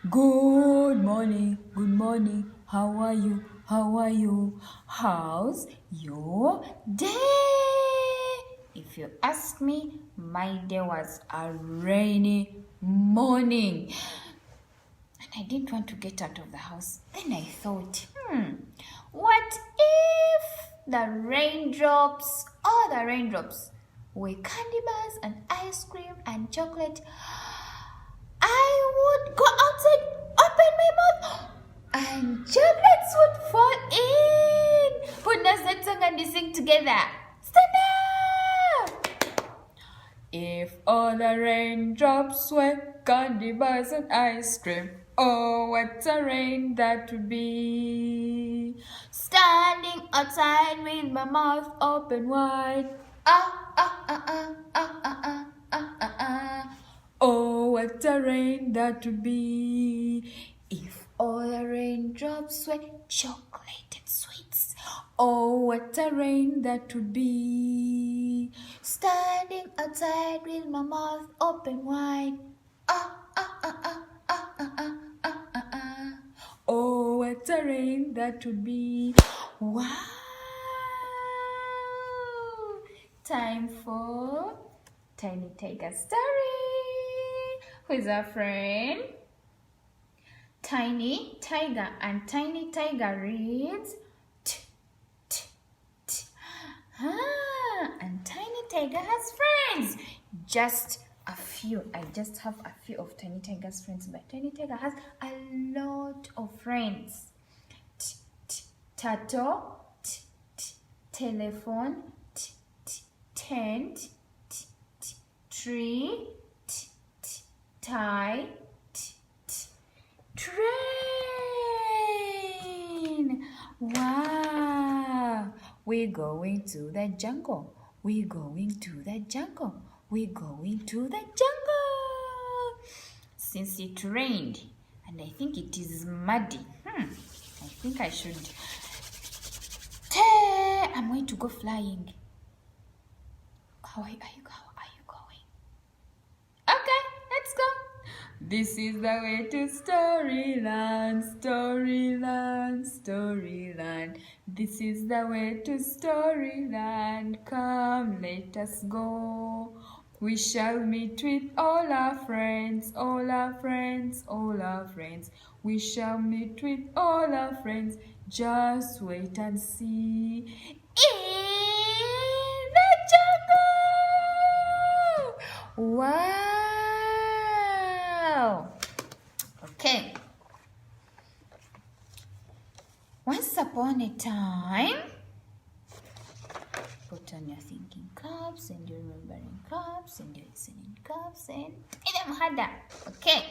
Good morning, how are you, how's your day? If you ask me, my day was a rainy morning and I didn't want to get out of the house. Then I thought, what if the raindrops, all the raindrops were candy bars and ice cream and chocolate? I would go outside, open my mouth, and chocolates would fall in. Put that song and we sing together. Stand up! If all the raindrops were candy bars and ice cream, oh, what a rain that would be. Standing outside with my mouth open wide. Oh, what a rain that would be. If all the raindrops were chocolate and sweets. Oh, what a rain that would be. Standing outside with my mouth open wide. Oh, what a rain that would be. Wow. Time for Tiny Tiger Story. Who is our friend? Tiny Tiger, and Tiny Tiger reads t, t, t. And Tiny Tiger has friends. Just a few. I just have a few of Tiny Tiger's friends, but Tiny Tiger has a lot of friends. T, t, turtle, t, t, telephone, t, t, tent, t, t, tree, t, t, tie, t, t, train. Wow. We're going to the jungle. We're going to the jungle. We're going to the jungle. Since it rained, and I think it is muddy, I think I should. I'm going to go flying. How are you going? Okay, let's go. This is the way to Storyland, Storyland, Storyland. This is the way to Storyland. Come, let us go. We shall meet with all our friends, all our friends, all our friends. We shall meet with all our friends. Just wait and see. In the jungle! Wow! Okay. Once upon a time, put on your thinking caps and your remembering caps and your listening caps and tie them harder. Okay.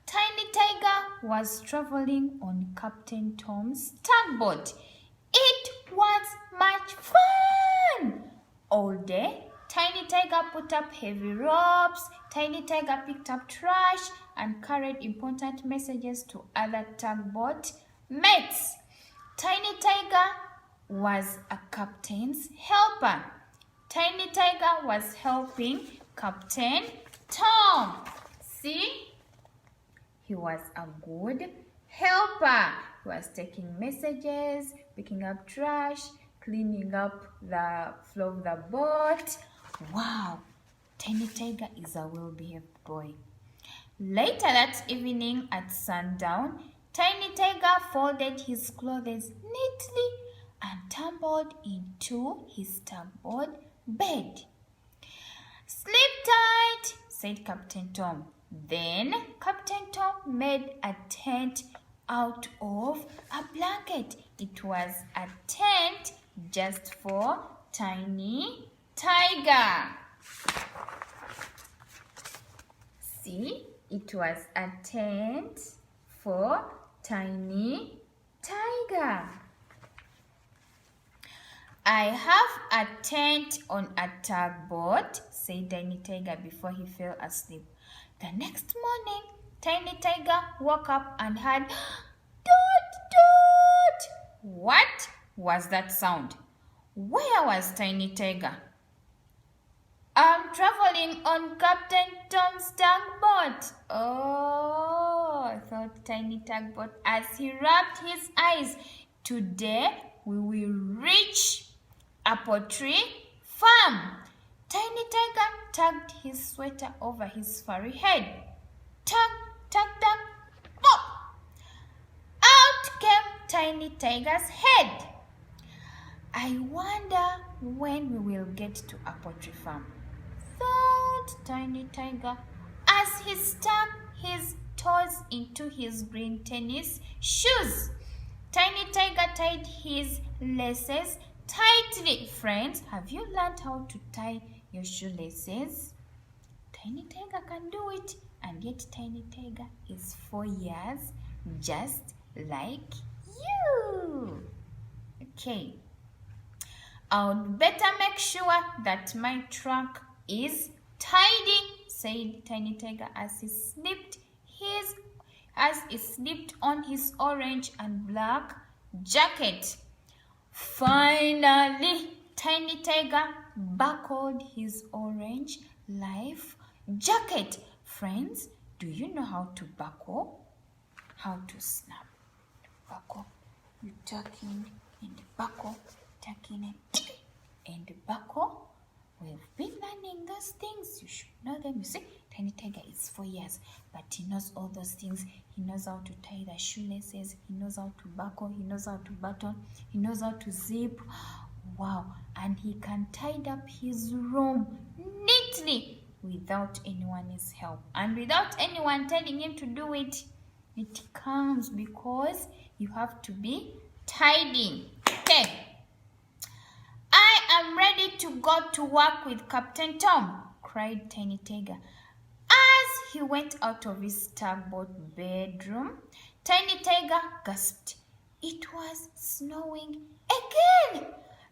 Tiny Tiger was traveling on Captain Tom's tugboat. It was much fun! All day, Tiny Tiger put up heavy ropes. Tiny Tiger picked up trash and carried important messages to other tugboat mates. Tiny Tiger was a captain's helper. Tiny Tiger was helping Captain Tom. See? He was a good helper. He was taking messages, picking up trash, cleaning up the floor of the boat. Wow, Tiny Tiger is a well-behaved boy. Later that evening at sundown, Tiny Tiger folded his clothes neatly and tumbled into his tugboat bed. Sleep tight, said Captain Tom. Then Captain Tom made a tent out of a blanket. It was a tent just for Tiny Tiger. See, it was a tent for Tiny Tiger. I have a tent on a tugboat, said Tiny Tiger before he fell asleep. The next morning, Tiny Tiger woke up and heard toot toot. What was that sound? Where was Tiny Tiger? I'm traveling on Captain Tom's tugboat. Oh, thought Tiny Tugboat as he rubbed his eyes. Today we will reach Apple Tree Farm. Tiny Tiger tugged his sweater over his furry head. Tug, tug, tug, pop! Out came Tiny Tiger's head. I wonder when we will get to Apple Tree Farm, thought Tiny Tiger as he stuck his toes into his green tennis shoes. Tiny Tiger tied his laces tightly. Friends, have you learned how to tie your shoelaces? Tiny Tiger can do it, and yet Tiny Tiger is 4 years, just like you. Okay. I'd better make sure that my trunk is tidy, said Tiny Tiger as he slipped on his orange and black jacket. Finally, Tiny Tiger buckled his orange life jacket. Friends, do you know how to buckle? How to snap? Buckle. You tuck in and buckle. Tuck in and buckle. We've been learning those things. You should know them. You see, Tiny Tiger is 4 years, but he knows all those things. He knows how to tie the shoelaces. He knows how to buckle. He knows how to button. He knows how to zip. Wow. And he can tie up his room neatly without anyone's help. And without anyone telling him to do it, it comes because you have to be tidy. Okay. I am ready to go to work with Captain Tom, cried Tiny Tiger. As he went out of his tugboat bedroom, Tiny Tiger gasped. It was snowing again.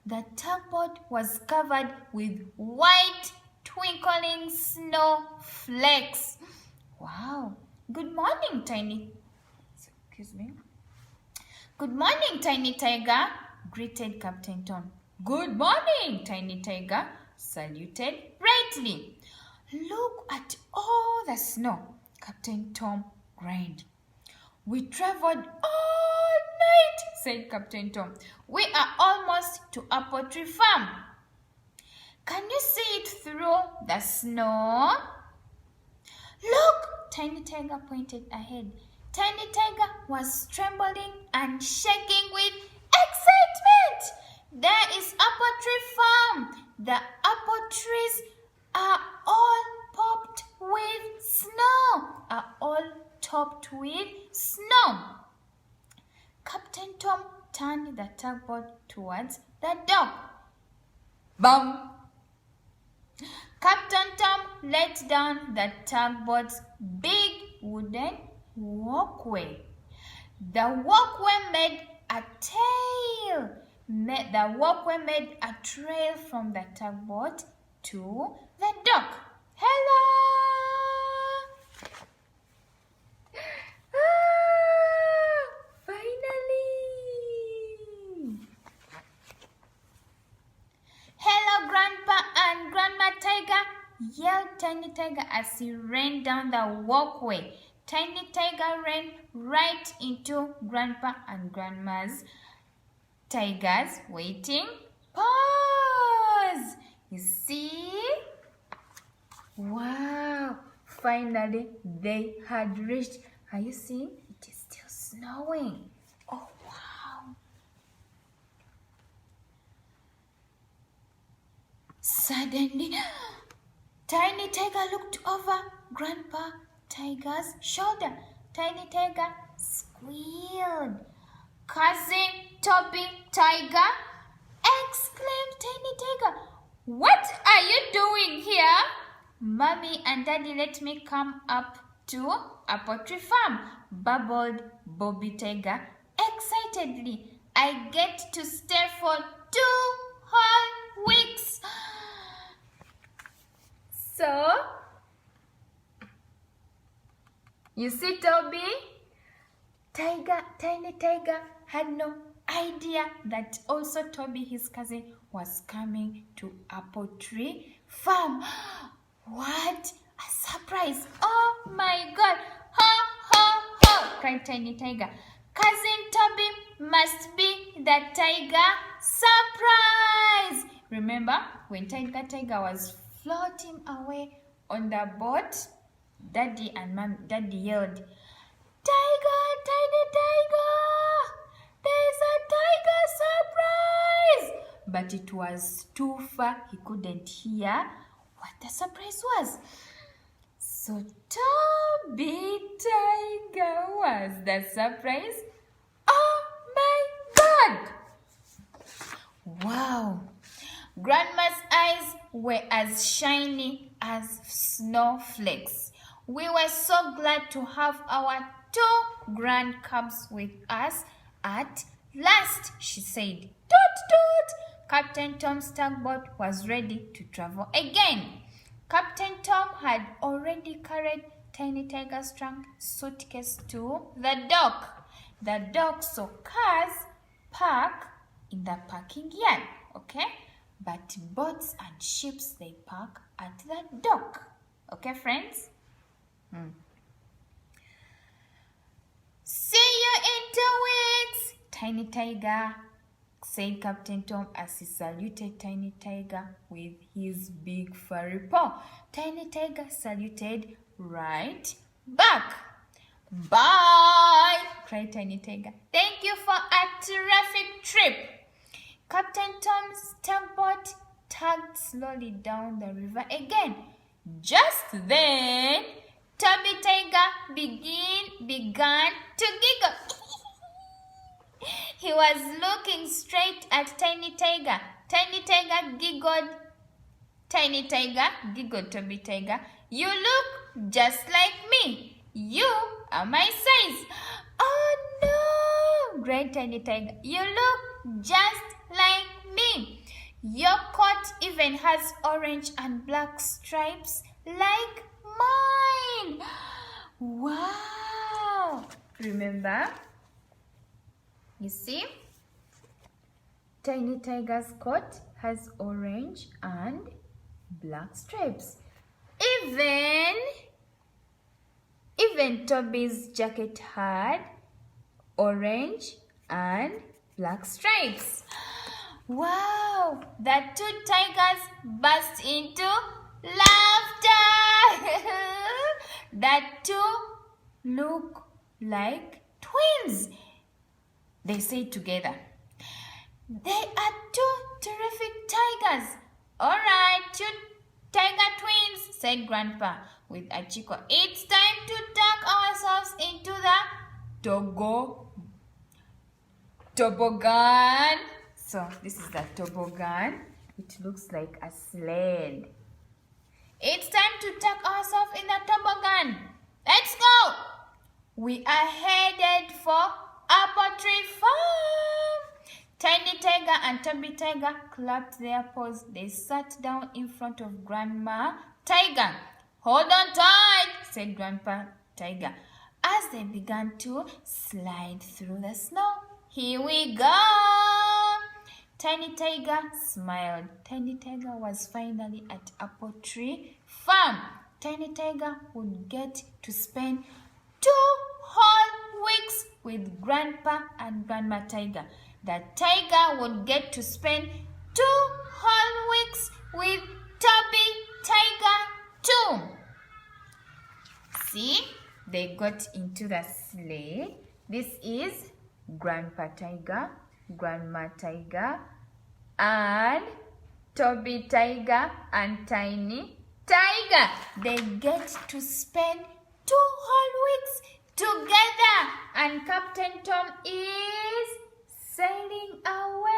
The tugboat was covered with white twinkling snowflakes. Wow. Good morning, Good morning, Tiny Tiger, greeted Captain Tom. Good morning, Tiny Tiger, saluted brightly. Look at all the snow, Captain Tom grinned. We traveled all night, said Captain Tom. We are almost to Apple Tree Farm. Can you see it through the snow? Look, Tiny Tiger pointed ahead. Tiny Tiger was trembling and shaking with excitement. There is Apple Tree Farm. The apple trees are all popped with snow. Topped with snow. Captain Tom turned the tugboat towards the dock. Bum! Captain Tom let down the tugboat's big wooden walkway. The walkway made a trail from the tugboat to the dock. Hello! Finally! Hello, Grandpa and Grandma Tiger, yelled Tiny Tiger as he ran down the walkway. Tiny Tiger ran right into Grandpa and Grandma's Tiger's waiting pause. You see? Wow! Finally, they had reached. Are you seeing? It is still snowing. Oh, wow! Suddenly, Tiny Tiger looked over Grandpa Tiger's shoulder. Tiny Tiger squealed. Cousin Toby Tiger, exclaimed Tiny Tiger. What are you doing here? Mommy and Daddy let me come up to Apple Tree Farm, babbled Bobby Tiger excitedly. I get to stay for 2 whole weeks. So, you see, Toby? Tiny Tiger had no idea that also Toby, his cousin, was coming to Apple Tree Farm. What a surprise! Oh my God! Ha ha ha! cried Tiny Tiger. Cousin Toby must be the tiger surprise. Remember when Tiger was floating away on the boat? Daddy yelled, Tiger, Tiny Tiger! There's a tiger surprise! But it was too far. He couldn't hear what the surprise was. So Toby Tiger was the surprise. Oh my God! Wow! Grandma's eyes were as shiny as snowflakes. We were so glad to have our 2 grand cubs with us at last, she said. Toot toot! Captain Tom's tugboat was ready to travel again. Captain Tom had already carried Tiny Tiger's trunk suitcase to the dock. The dock saw cars park in the parking yard, okay? But boats and ships, they park at the dock. Okay, friends? See you in 2 weeks, Tiny Tiger, said Captain Tom as he saluted Tiny Tiger with his big furry paw. Tiny Tiger saluted right back. Bye, cried Tiny Tiger. Thank you for a terrific trip. Captain Tom's tugboat tugged slowly down the river again. Just then, Toby Tiger began to giggle. He was looking straight at Tiny Tiger. Tiny Tiger giggled. Tiny Tiger giggled Toby Tiger. You look just like me. You are my size. Oh no, cried Tiny Tiger. You look just like me. Your coat even has orange and black stripes like mine. Wow. Remember? You see? Tiny Tiger's coat has orange and black stripes. Even Toby's jacket had orange and black stripes. Wow! The 2 tigers burst into laughter. The 2 look like twins. They say together, they are 2 terrific tigers. All right, 2 tiger twins, said Grandpa with a chuckle. It's time to tuck ourselves into the toboggan. So this is the toboggan. It looks like a sled. It's time to tuck ourselves in the toboggan. Let's go. We are headed for Apple Tree Farm. Tiny Tiger and Toby Tiger clapped their paws. They sat down in front of Grandma Tiger. Hold on tight, said Grandpa Tiger, as they began to slide through the snow. Here we go. Tiny Tiger smiled. Tiny Tiger was finally at Apple Tree Farm. Tiny Tiger would get to spend 2 whole weeks with Grandpa and Grandma Tiger. The tiger would get to spend 2 whole weeks with Toby Tiger too. See, they got into the sleigh. This is Grandpa Tiger, Grandma Tiger, and Toby Tiger and Tiny Tiger. They get to spend 2 whole weeks together, and Captain Tom is sailing away.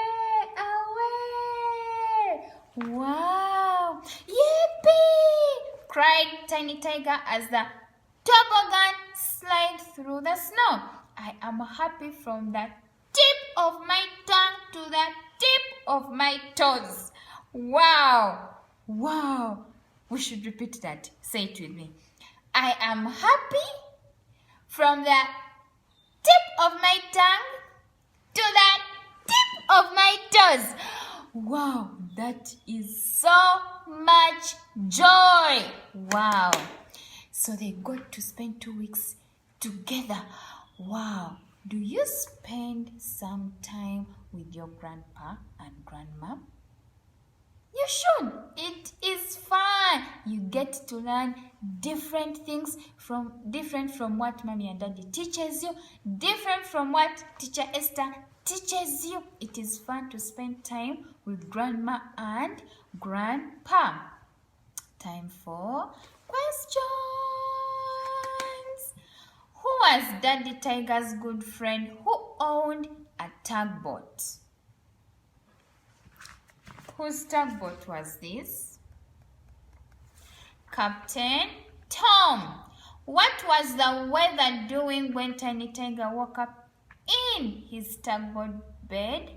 Wow! Yippee! Cried Tiny Tiger as the toboggan slid through the snow. I am happy from the tip of my tongue to the tip of my toes. Wow! Wow! We should repeat that. Say it with me. I am happy from the tip of my tongue to the tip of my toes. Wow, that is so much joy. Wow. So they got to spend 2 weeks together. Wow, do you spend some time with your grandpa and grandma? You should. It is fun. You get to learn different things different from what mommy and daddy teaches you, different from what teacher Esther teaches you. It is fun to spend time with grandma and grandpa. Time for questions. Who was Daddy Tiger's good friend who owned a tugboat? Whose tugboat was this? Captain Tom. What was the weather doing when Tiny Tiger woke up in his tugboat bed?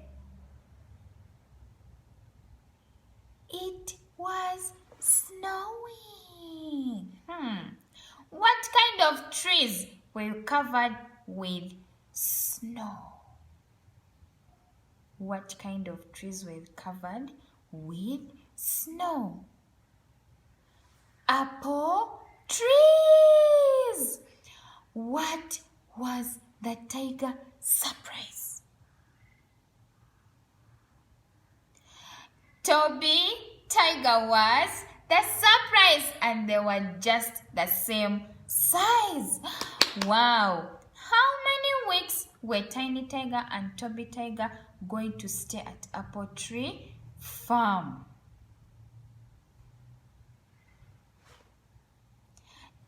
It was snowing. What kind of trees were covered with snow? What kind of trees were covered with snow? Apple trees. What was the tiger surprise? Toby Tiger was the surprise, and they were just the same size. Wow! How many weeks were Tiny Tiger and Toby Tiger going to stay at Apple Tree Farm?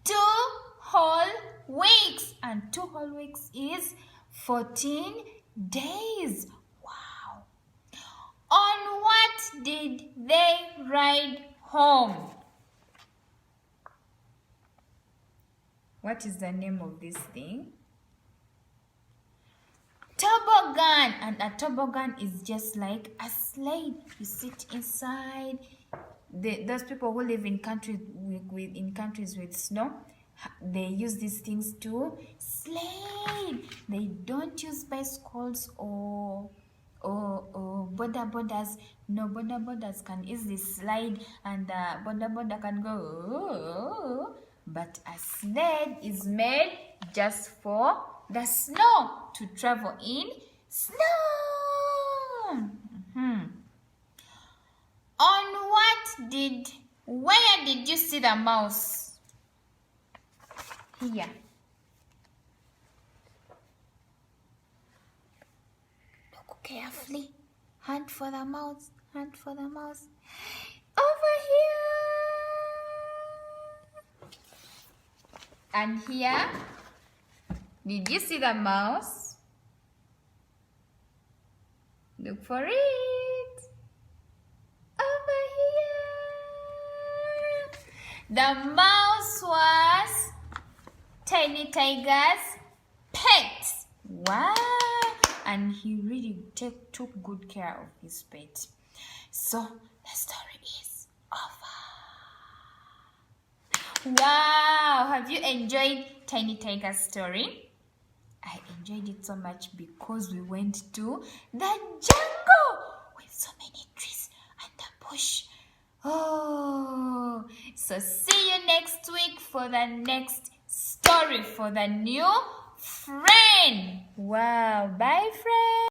2 whole weeks, and 2 whole weeks is 14 days. Wow! On what did they ride home? What is the name of this thing? Toboggan. And a toboggan is just like a slide. You sit inside. Those people who live in countries with snow, they use these things to slide. They don't use bicycles or bodas. No, bodas can easily slide, and the boda can go. But a sled is made just for the snow, to travel in snow. Where did you see the mouse? Here. Look carefully. Hunt for the mouse. Hunt for the mouse. Over here. And here. Did you see the mouse? Look for it. Over here. The mouse was Tiny Tiger's pet. Wow. And he really took good care of his pet. So the story is over. Wow. Have you enjoyed Tiny Tiger's story? I enjoyed it so much because we went to the jungle with so many trees and the bush. Oh, so see you next week for the next story for the new friend. Wow, bye friend.